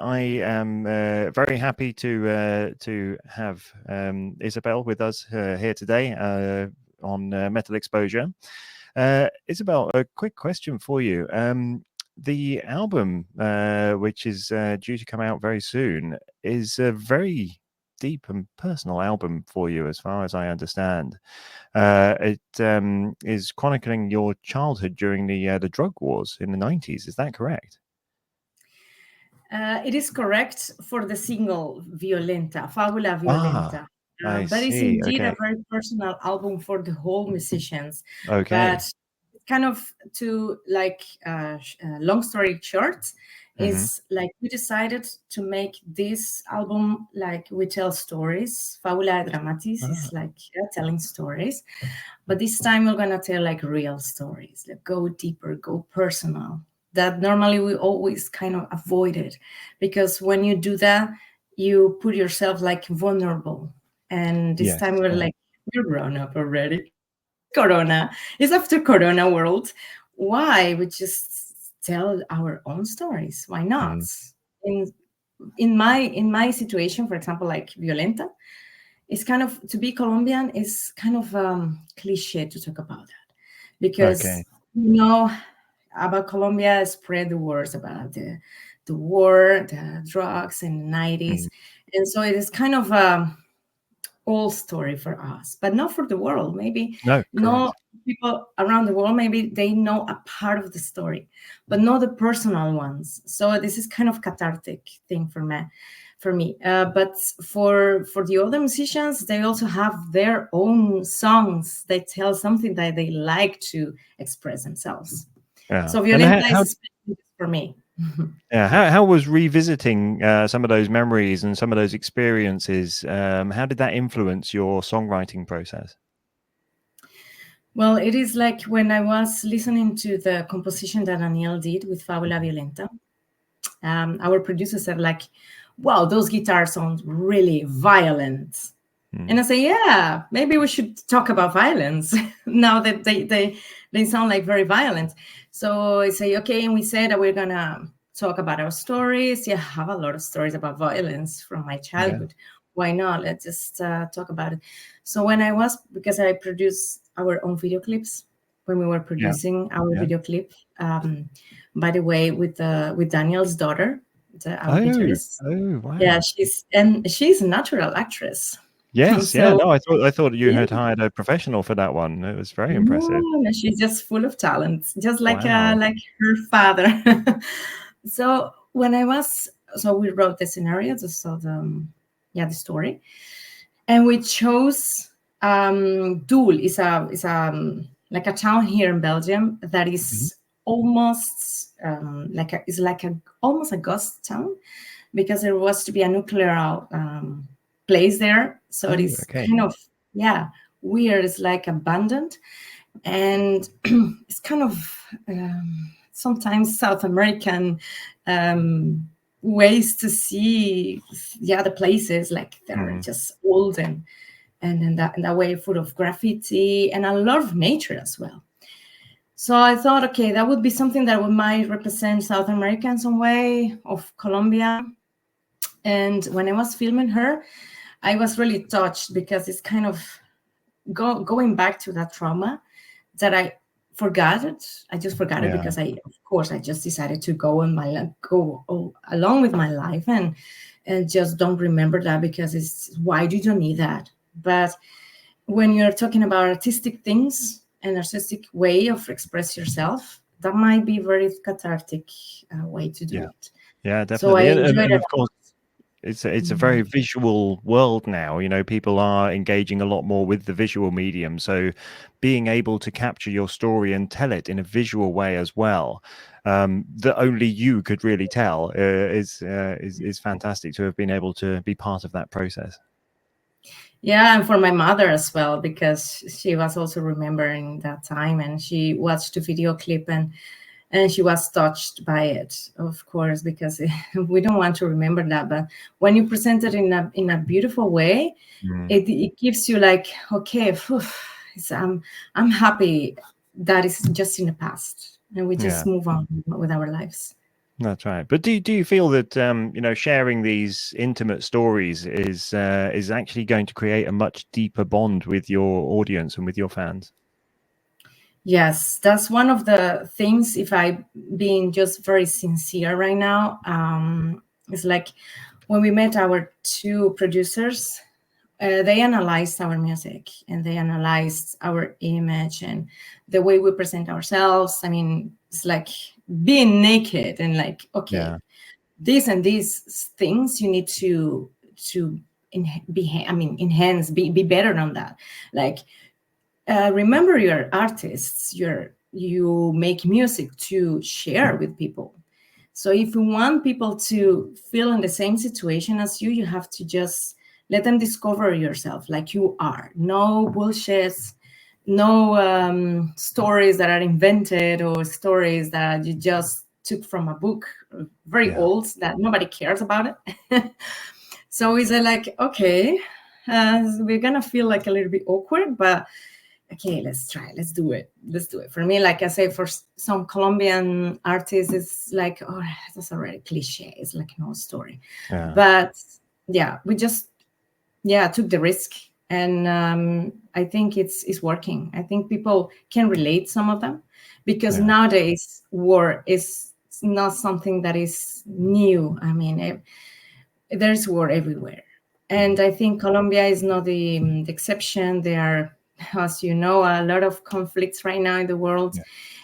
I am very happy to have Isabel with us here today on Metal Exposure. Isabel, a quick question for you. The album, which is due to come out very soon, is a very deep and personal album for you, as far as I understand. It is chronicling your childhood during the drug wars in the 90s. Is that correct? It is correct for the single Violenta, Fabula Violenta. But it's see. indeed Okay. a very personal album for the whole musicians. Okay. But kind of to like long story short, is like we decided to make this album like we tell stories. Fabulae Dramatis is like telling stories, but this time we're gonna tell like real stories, like go deeper, go personal. That normally we always kind of avoid it, because when you do that, you put yourself like vulnerable. And this time we're like, we're grown up already. Corona. It's after Corona world. Why? We just tell our own stories. Why not? In my situation, for example, like Violenta, it's kind of, to be Colombian is kind of cliche to talk about that, because you know about Colombia, spread the words about the war, the drugs in the 90s, and so it is kind of old story for us, but not for the world. Maybe no people around the world, maybe they know a part of the story, but not the personal ones. So this is kind of cathartic thing for me. But for the other musicians, they also have their own songs. They tell something that they like to express themselves. So Violenta is for me. Yeah, how was revisiting some of those memories and some of those experiences? How did that influence your songwriting process? Well, it is like when I was listening to the composition that Daniel did with Fabula Violenta, our producer said like, wow, those guitars sound really violent. And I say, yeah, maybe we should talk about violence now that they sound like very violent. So I say, okay, and we said that we're going to talk about our stories. Yeah, I have a lot of stories about violence from my childhood. Why not? Let's just talk about it. So because I produced our own video clips when we were producing our video clip, by the way, with Daniel's daughter, our guitarist. Oh, wow. Yeah, she's a natural actress. Yes, no, I thought you had hired a professional for that one. It was very impressive. No, she's just full of talent, just like her father. So when we wrote the scenario, the story, and we chose Doel is like a town here in Belgium that is almost almost a ghost town, because there was to be a nuclear place there. So it is kind of weird. It's like abandoned, and it's kind of sometimes South American ways to see the other places, like they're just old and in that way full of graffiti and a lot of nature as well. So I thought, okay, that would be something that might represent South America in some way, of Colombia. And when I was filming her, I was really touched, because it's kind of going back to that trauma that I forgot it. I just forgot it because I just decided to go along with my life and just don't remember that, because it's why do you need that? But when you're talking about artistic things and artistic way of express yourself, that might be very cathartic way to do it. Yeah, definitely. So I enjoyed and of course, it's a very visual world now. You know, people are engaging a lot more with the visual medium. So being able to capture your story and tell it in a visual way as well, that only you could really tell, is fantastic to have been able to be part of that process. Yeah, and for my mother as well, because she was also remembering that time, and she watched the video clip and she was touched by it, of course, because we don't want to remember that. But when you present it in a beautiful way, it gives you like, okay, I'm happy that it's just in the past, and we just move on with our lives. That's right. But do you feel that sharing these intimate stories is actually going to create a much deeper bond with your audience and with your fans? Yes, that's one of the things. If I being just very sincere right now, it's like when we met our two producers, they analyzed our music and they analyzed our image and the way we present ourselves. I mean, it's like being naked and like, okay, Yeah. these and these things you need to enhance, be better on that. Like, remember, you're artists. You make music to share with people. So if you want people to feel in the same situation as you have to just let them discover yourself like you are. No bullshits, no stories that are invented or stories that you just took from a book, very Yeah. old, that nobody cares about it. So it's like, okay, we're gonna feel like a little bit awkward, but okay, let's try, let's do it. For me, like I say, for some Colombian artists, it's like, oh, that's already cliche, it's like an old story. Yeah. But yeah, we just took the risk, and I think it's working. I think people can relate, some of them, because nowadays war is not something that is new. I mean, there's war everywhere, and I think Colombia is not the exception. There are, as you know, a lot of conflicts right now in the world,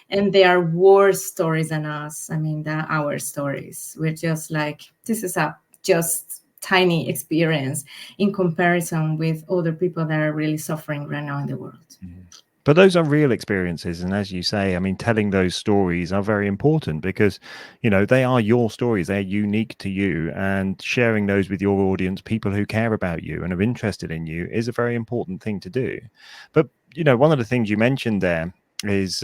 and there are worse stories than us. I mean, they're our stories. We're just like, this is a just tiny experience in comparison with other people that are really suffering right now in the world. But those are real experiences, and as you say, I mean, telling those stories are very important because, they are your stories. They're unique to you, and sharing those with your audience, people who care about you and are interested in you, is a very important thing to do. But one of the things you mentioned there is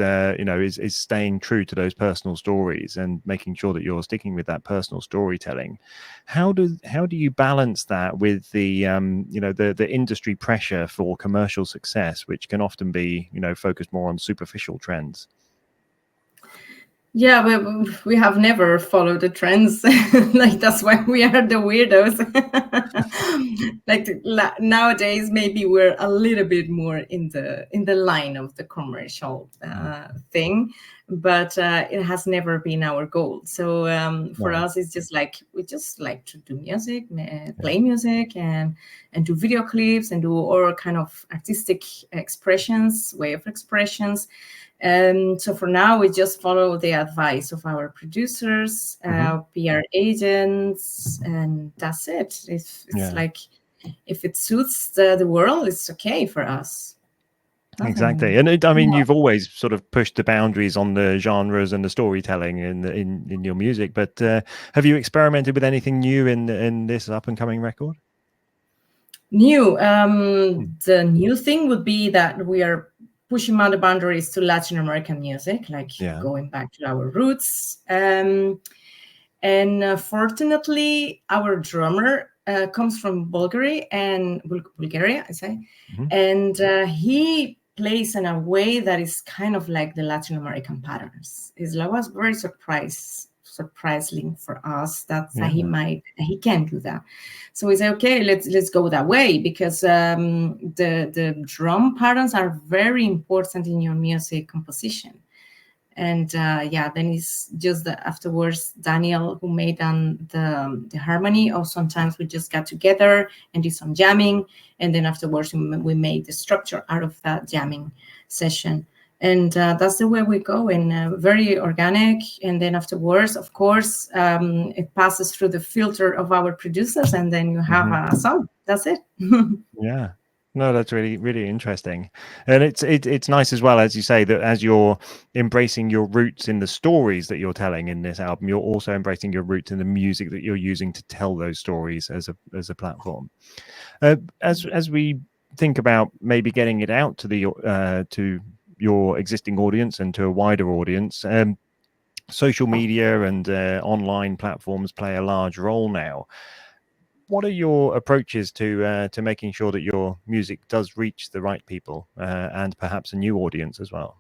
staying true to those personal stories and making sure that you're sticking with that personal storytelling. How do you balance that with the industry pressure for commercial success, which can often be focused more on superficial trends? Yeah, we have never followed the trends. Like, that's why we are the weirdos. Like, nowadays, maybe we're a little bit more in the line of the commercial thing, but it has never been our goal. So for us, it's just like we just like to do music, play music, and do video clips and do all kind of artistic expressions, way of expressions. So for now, we just follow the advice of our producers, PR agents, and that's it. It's like, if it suits the world, it's okay for us. Exactly. And I mean, you've always sort of pushed the boundaries on the genres and the storytelling in your music, but have you experimented with anything new in this up and coming record? New. The new thing would be that we are pushing out the boundaries to Latin American music, like going back to our roots. And fortunately, our drummer comes from Bulgaria, I say, and he plays in a way that is kind of like the Latin American patterns. It was very surprising for us that he can do that. So we say, okay, let's go that way, because the drum patterns are very important in your music composition. And then it's just afterwards Daniel who made the harmony, or sometimes we just got together and did some jamming, and then afterwards we made the structure out of that jamming session. And that's the way we go, and very organic. And then afterwards, of course, it passes through the filter of our producers, and then you have a song. That's it. Yeah. No, that's really, really interesting. And it's nice as well, as you say, that as you're embracing your roots in the stories that you're telling in this album, you're also embracing your roots in the music that you're using to tell those stories as a platform. As we think about maybe getting it out to your existing audience and to a wider audience, social media and online platforms play a large role now. What are your approaches to making sure that your music does reach the right people and perhaps a new audience as well?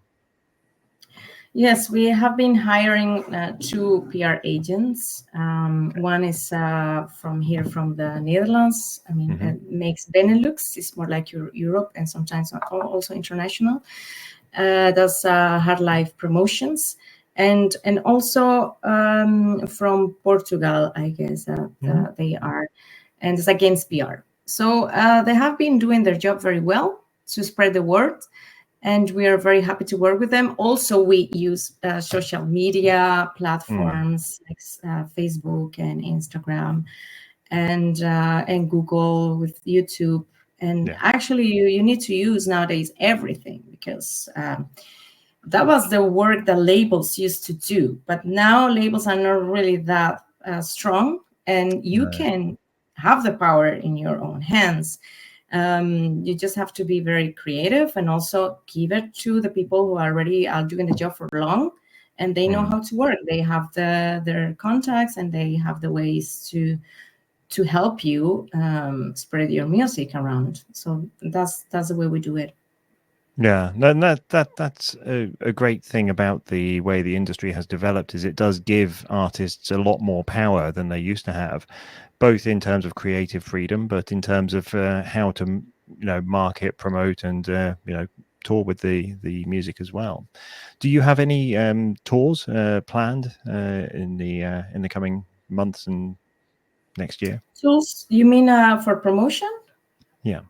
Yes, we have been hiring two PR agents. One is from here, from the Netherlands. I mean, makes Benelux. It's more like Europe and sometimes also international. Does hard life promotions, and also from Portugal, I guess they are, and it's against PR. So they have been doing their job very well to spread the word, and we are very happy to work with them. Also, we use social media platforms like Facebook and Instagram, and Google with YouTube. And actually, you need to use nowadays everything, because that was the work that labels used to do. But now labels are not really that strong, and you can have the power in your own hands. You just have to be very creative, and also give it to the people who already are doing the job for long, and they know how to work. They have their contacts, and they have the ways to help you spread your music around. So that's the way we do it. Yeah, no, that's a great thing about the way the industry has developed, is it does give artists a lot more power than they used to have, both in terms of creative freedom, but in terms of how to market, promote, and tour with the music as well. Do you have any tours planned in the coming months and next year? Tools, you mean for promotion? Yeah.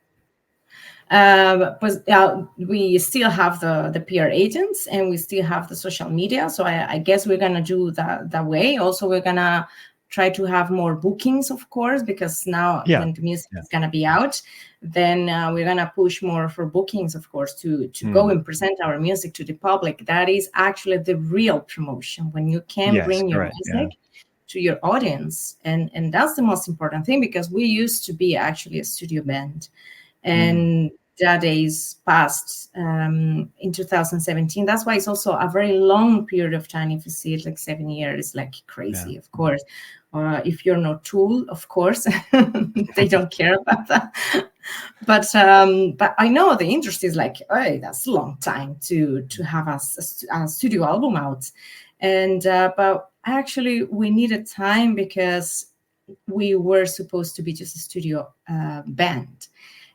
We still have the PR agents, and we still have the social media. So I guess we're gonna do that way. Also, we're gonna try to have more bookings, of course, because now when the music is gonna be out, then we're gonna push more for bookings, of course, to go and present our music to the public. That is actually the real promotion, when you can bring your music to your audience, and that's the most important thing, because we used to be actually a studio band, and that days passed in 2017. That's why it's also a very long period of time. If you see it like 7 years, like crazy, of course. If you're not Tool, of course, they don't care about that. But I know the industry is like, oh, that's a long time to have a studio album out. And but actually we needed time, because we were supposed to be just a studio band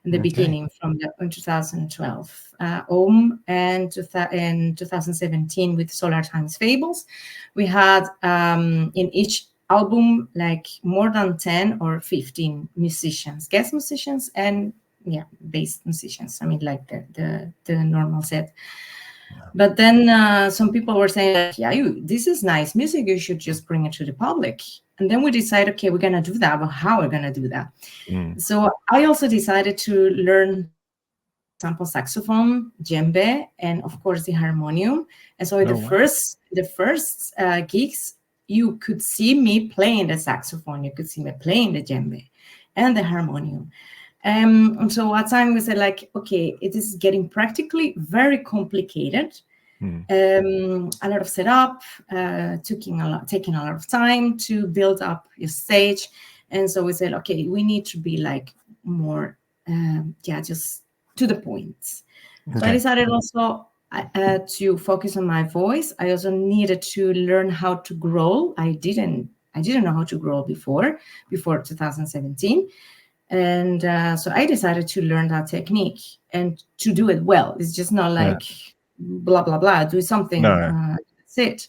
in the beginning, from in 2012 and in 2017 with Solar Times Fables. We had in each album like more than 10 or 15 musicians, guest musicians, and bass musicians. I mean, like the normal set. But then some people were saying, like, this is nice music, you should just bring it to the public. And then we decided, okay, we're going to do that, but how are we going to do that? So I also decided to learn sample saxophone, djembe, and of course the harmonium. And so the first gigs, you could see me playing the saxophone, you could see me playing the djembe and the harmonium. And so at time we said, like, okay, it is getting practically very complicated. A lot of setup, taking a lot of time to build up your stage. And so we said, okay, we need to be like more, just to the point. So I decided also to focus on my voice. I also needed to learn how to growl. I didn't know how to growl before 2017. And so I decided to learn that technique and to do it well. It's just not like blah, blah, blah, do something. That's it.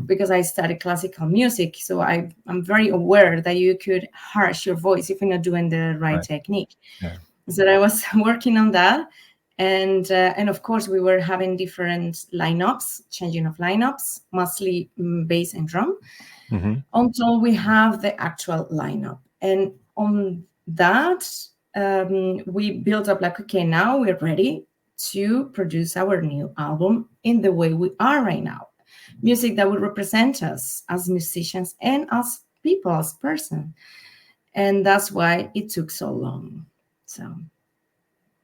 Because I studied classical music, so I'm very aware that you could harsh your voice if you're not doing the right technique. So I was working on that. And of course, we were having different lineups, changing of lineups, mostly bass and drum, until we have the actual lineup. And on that, we built up like, okay, now we're ready to produce our new album in the way we are right now. Music that will represent us as musicians and as people, as person. And that's why it took so long. So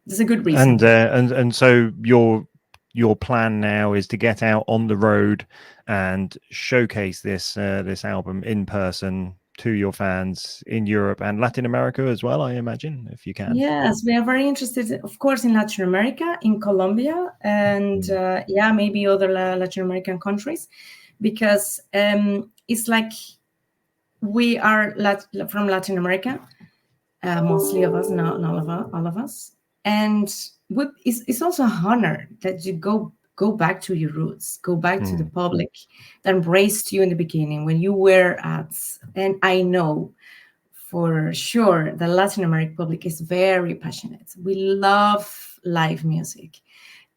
there's a good reason. And so your plan now is to get out on the road and showcase this album in person to your fans in Europe and Latin America as well, I imagine, if you can. Yes, we are very interested, of course, in Latin America, in Colombia, and yeah, maybe other Latin American countries, because it's like we are from Latin America, mostly of us, not all of us, and it's also an honor that you go back to your roots, go back to the public that embraced you in the beginning when you were at, and I know for sure the Latin American public is very passionate. We love live music,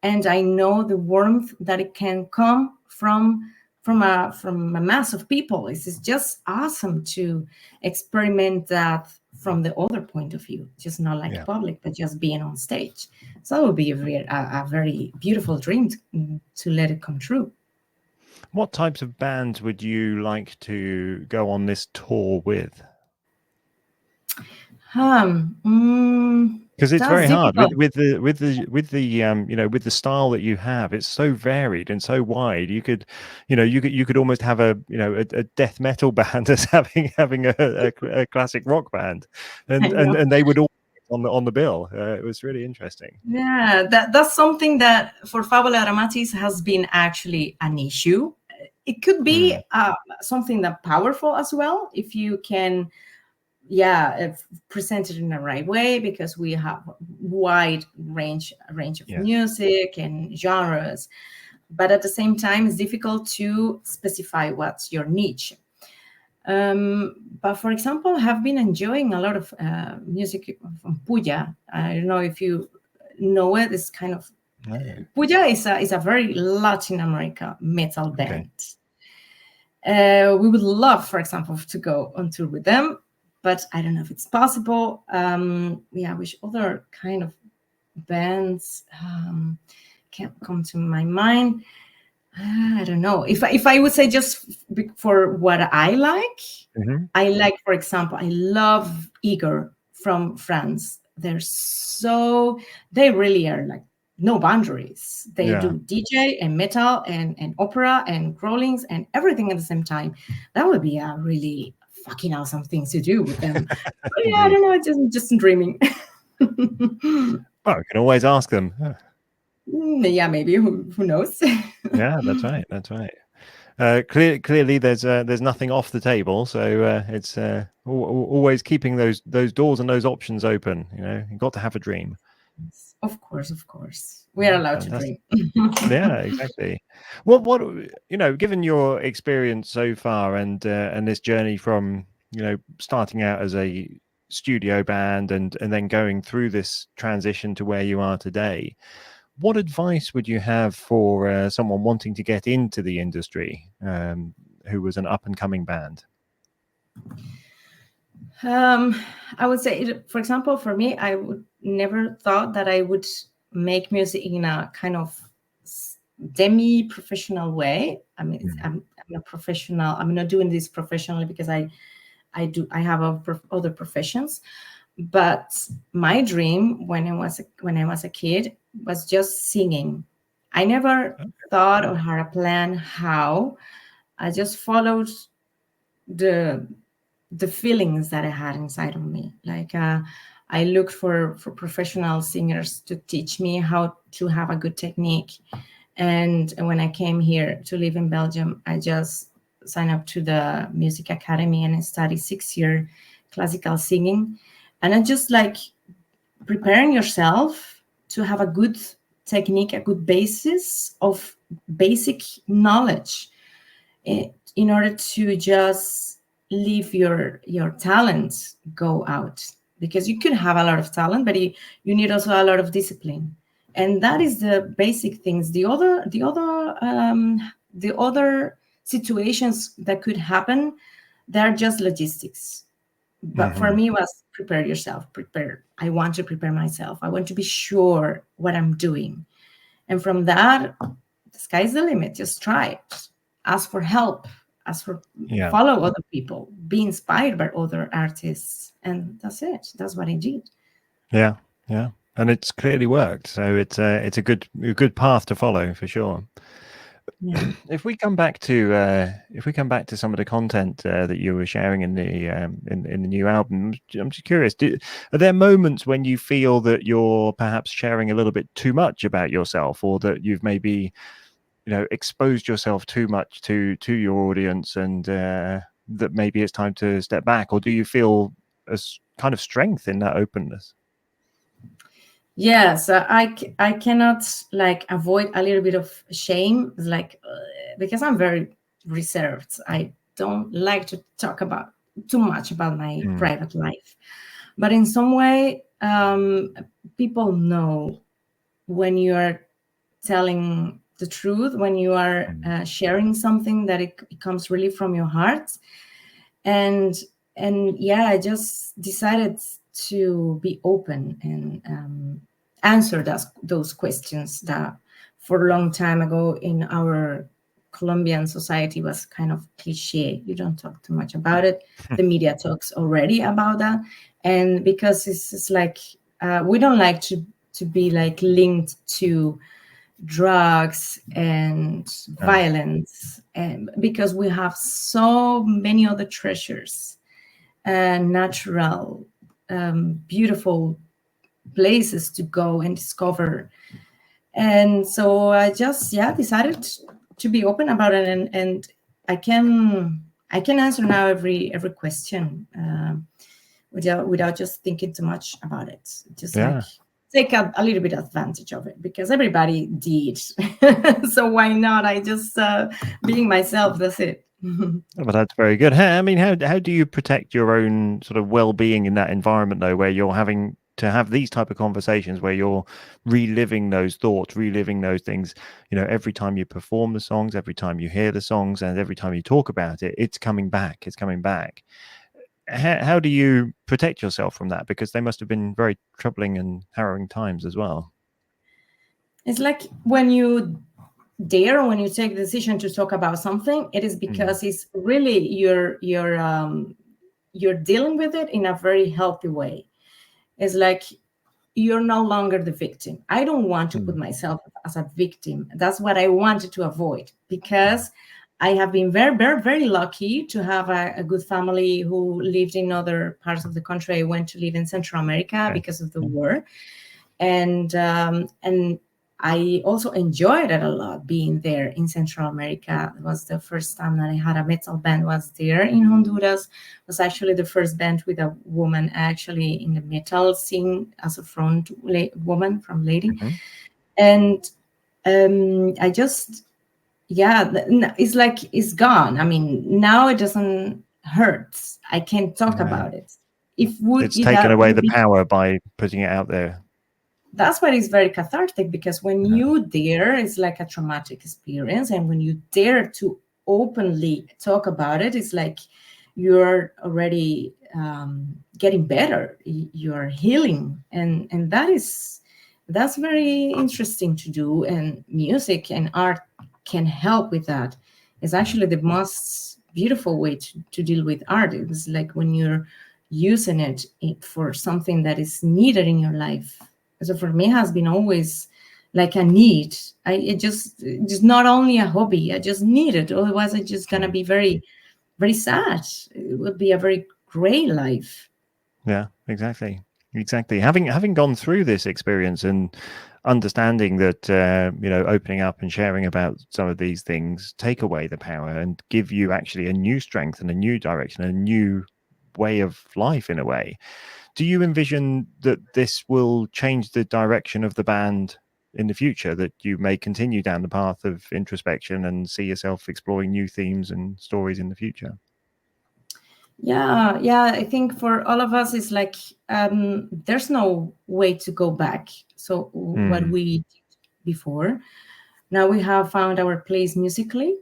and I know the warmth that it can come from a mass of people. It's just awesome to experiment that from the other point of view, just not like public, but just being on stage. So it would be a very beautiful dream to let it come true. What types of bands would you like to go on this tour with? Because it's very hard with the you know, with the style that you have. It's so varied and so wide. You could, you could almost have a death metal band as having a classic rock band, and they would all on the bill. It was really interesting. Yeah, that's something that for Fabulae Dramatis has been actually an issue. It could be something that powerful as well if you can present it in the right way, because we have wide range of music and genres, but at the same time it's difficult to specify what's your niche. But for example, I have been enjoying a lot of music from Puya. I don't know if you know it. It's kind of Puya is a very Latin America metal band. We would love, for example, to go on tour with them, but I don't know if it's possible. Which other kind of bands can't come to my mind. I don't know. If I would say just for what I like, I like, for example, I love Igor from France. They really are like no boundaries. They do DJ and metal and opera and crawlings and everything at the same time. That would be a really fucking awesome thing to do with them. But I don't know. Just dreaming. Well, you can always ask them. Yeah, maybe. Who knows? Yeah, that's right. That's right. Clearly, there's nothing off the table, so it's always keeping those doors and those options open. You've got to have a dream. Of course, we are allowed to dream. Yeah, exactly. What given your experience so far and this journey from starting out as a studio band and then going through this transition to where you are today, what advice would you have for someone wanting to get into the industry who was an up-and-coming band? I would say, for example, for me, I would never thought that I would make music in a kind of demi-professional way. I mean, I'm a professional. I'm not doing this professionally because I have other professions. But my dream when I was a kid was just singing. I never thought or had a plan how. I just followed the feelings that I had inside of me. Like I looked for professional singers to teach me how to have a good technique. And when I came here to live in Belgium, I just signed up to the music academy and I studied 6-year classical singing. And I just like preparing yourself to have a good technique, a good basis of basic knowledge in order to just leave your talent go out, because you can have a lot of talent, but you need also a lot of discipline, and that is the basic things. The other situations that could happen, they're just logistics. But for me, it was prepare yourself. I want to prepare myself. I want to be sure what I'm doing, and from that, the sky's the limit. Just try it. Ask for help. Follow other people, be inspired by other artists, and that's it. That's what I did. Yeah, and it's clearly worked. So it's a good path to follow for sure. Yeah. If we come back to some of the content that you were sharing in the new album, I'm just curious: are there moments when you feel that you're perhaps sharing a little bit too much about yourself, or that you've maybe exposed yourself too much to your audience, and that maybe it's time to step back? Or do you feel a kind of strength in that openness? Yes, I cannot like avoid a little bit of shame, like because I'm very reserved. I don't like to talk about too much about my private life, but in some way, people know when you are telling the truth, when you are sharing something that it comes really from your heart, and yeah, I just decided to be open and answer those questions that for a long time ago in our Colombian society was kind of cliche. You don't talk too much about it. The media talks already about that, and because it's like we don't like to be like linked to drugs and violence, and because we have so many other treasures and natural beautiful places to go and discover. And so I just decided to be open about it, and I can answer now every question without just thinking too much about it. Just like take a little bit advantage of it, because everybody did. So why not? I just being myself. That's it. Well, that's very good. I mean, how do you protect your own sort of well-being in that environment, though, where you're having to have these type of conversations, where you're reliving those thoughts, reliving those things, every time you perform the songs, every time you hear the songs, and every time you talk about it, it's coming back. How do you protect yourself from that? Because they must have been very troubling and harrowing times as well. It's like when you dare, when you take the decision to talk about something, it is because it's really you're dealing with it in a very healthy way. It's like you're no longer the victim. I don't want to put myself as a victim. That's what I wanted to avoid, because I have been very, very, very lucky to have a good family who lived in other parts of the country. I went to live in Central America because of the war, and I also enjoyed it a lot being there in Central America. It was the first time that I had a metal band was there in Honduras. It was actually the first band with a woman actually in the metal scene as a front woman from Lady. And I just, it's like it's gone. I mean, now it doesn't hurt. I can't talk about it. It's taken away the power by putting it out there. That's why it's very cathartic, because when you dare, it's like a traumatic experience, and when you dare to openly talk about it, it's like you're already getting better, you're healing, and that's very interesting to do, and music and art can help with that. It's actually the most beautiful way to deal with art. It's like when you're using it for something that is needed in your life. So for me, it has been always like a need. It just not only a hobby. I just need it. Otherwise, I'm just gonna be very, very sad. It would be a very gray life. Yeah, exactly. Having gone through this experience and understanding that opening up and sharing about some of these things take away the power and give you actually a new strength and a new direction, a new way of life in a way. Do you envision that this will change the direction of the band in the future, that you may continue down the path of introspection and see yourself exploring new themes and stories in the future? Yeah, I think for all of us, it's like there's no way to go back. So what we did before, now we have found our place musically,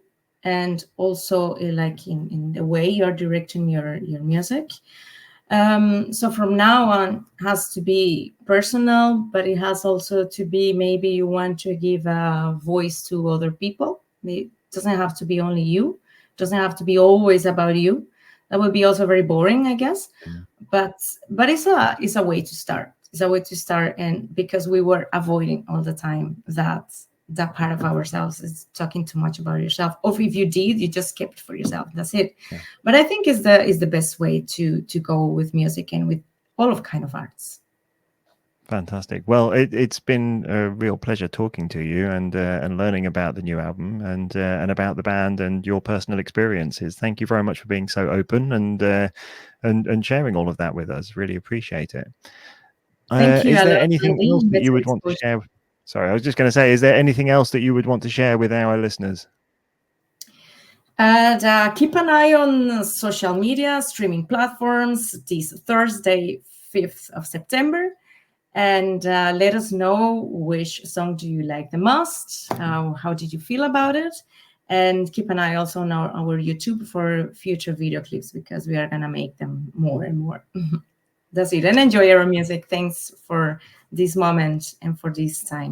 and also like in the way you're directing your music. So from now on, has to be personal, but it has also to be, maybe you want to give a voice to other people. It doesn't have to be only you. It doesn't have to be always about you. That would be also very boring, I guess. But it's a way to start. It's a way to start, and because we were avoiding all the time that that part of ourselves is talking too much about yourself. Or if you did, you just kept it for yourself. That's it. Yeah. But I think is the best way to go with music and with all of kind of arts. Fantastic. Well, it's been a real pleasure talking to you and learning about the new album and about the band and your personal experiences. Thank you very much for being so open and sharing all of that with us. Really appreciate it. Thank you. Is I there love anything else that you would want to share? Sorry, I was just going to say, is there anything else that you would want to share with our listeners? And keep an eye on social media, streaming platforms this Thursday, 5th of September. And let us know which song do you like the most. How did you feel about it? And keep an eye also on our YouTube for future video clips, because we are going to make them more and more. That's it. And enjoy our music. Thanks for this moment and for this time.